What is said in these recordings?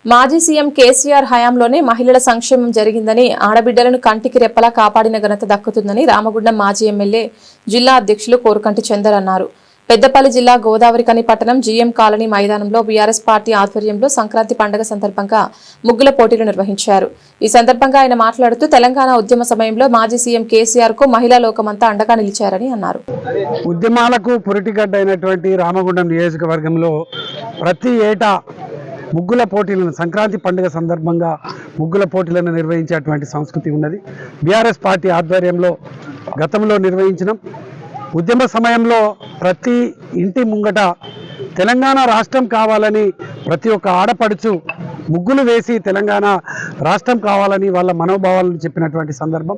మాజీ సీఎం కేసీఆర్ హయాంలోనే మహిళల సంక్షేమం జరిగిందని, ఆడబిడ్డలను కంటికి రెప్పలా కాపాడిన ఘనత దక్కుతుందని రామగుండం మాజీ ఎమ్మెల్యే జిల్లా అధ్యక్షులు కోరుకంటి చందర్ అన్నారు. పెద్దపల్లి జిల్లా గోదావరిఖని పట్టణం జీఎం కాలనీ మైదానంలో బీఆర్ఎస్ పార్టీ ఆధ్వర్యంలో సంక్రాంతి పండుగ సందర్భంగా ముగ్గుల పోటీలు నిర్వహించారు. ఈ సందర్భంగా ఆయన మాట్లాడుతూ తెలంగాణ ఉద్యమ సమయంలో మాజీ సీఎం కేసీఆర్ కు మహిళా లోకమంతా అండగా నిలిచారని అన్నారు. ఉద్యమాలకు పురిటిగడ్డైనటువంటి రామగుండం నియోజకవర్గంలో ప్రతి ఏటా ముగ్గుల పోటీలను సంక్రాంతి పండుగ సందర్భంగా ముగ్గుల పోటీలను నిర్వహించేటువంటి సంస్కృతి ఉన్నది. బీఆర్ఎస్ పార్టీ ఆధ్వర్యంలో గతంలో నిర్వహించినాం. ఉద్యమ సమయంలో ప్రతి ఇంటి ముంగట తెలంగాణ రాష్ట్రం కావాలని ప్రతి ఒక్క ఆడపడుచు ముగ్గులు వేసి తెలంగాణ రాష్ట్రం కావాలని వాళ్ళ మనోభావాలను చెప్పినటువంటి సందర్భం.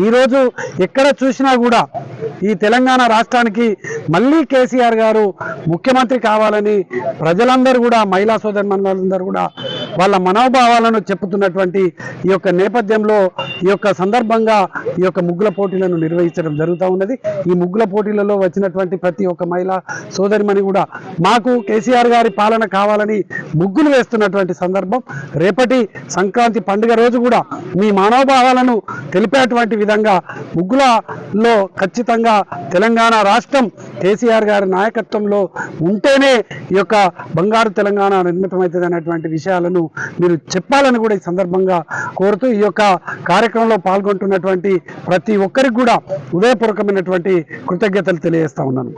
ఈరోజు ఎక్కడ చూసినా కూడా ఈ తెలంగాణ రాష్ట్రానికి మళ్ళీ కేసీఆర్ గారు ముఖ్యమంత్రి కావాలని ప్రజలందరూ కూడా, మహిళా సోదరులందరూ కూడా వాళ్ళ మనోభావాలను చెప్పుతున్నటువంటి ఈ యొక్క నేపథ్యంలో ఈ యొక్క సందర్భంగా ఈ యొక్క ముగ్గుల పోటీలను నిర్వహించడం జరుగుతూ ఉన్నది. ఈ ముగ్గుల పోటీలలో వచ్చినటువంటి ప్రతి ఒక్క మహిళా సోదరిమణి కూడా మాకు కేసీఆర్ గారి పాలన కావాలని ముగ్గులు వేస్తున్నటువంటి సందర్భం. రేపటి సంక్రాంతి పండుగ రోజు కూడా మీ మనోభావాలను తెలిపేటువంటి విధంగా ముగ్గులలో ఖచ్చితంగా తెలంగాణ రాష్ట్రం కేసీఆర్ గారి నాయకత్వంలో ఉంటేనే ఈ యొక్క బంగారు తెలంగాణ నిర్మితమవుతుంది అనేటువంటి విషయాలను మీరు చెప్పాలని కూడా ఈ సందర్భంగా కోరుతూ ఈ యొక్క కార్యక్రమంలో పాల్గొంటున్నటువంటి ప్రతి ఒక్కరికి కూడా హృదయపూర్వకమైనటువంటి కృతజ్ఞతలు తెలియజేస్తా ఉన్నాను.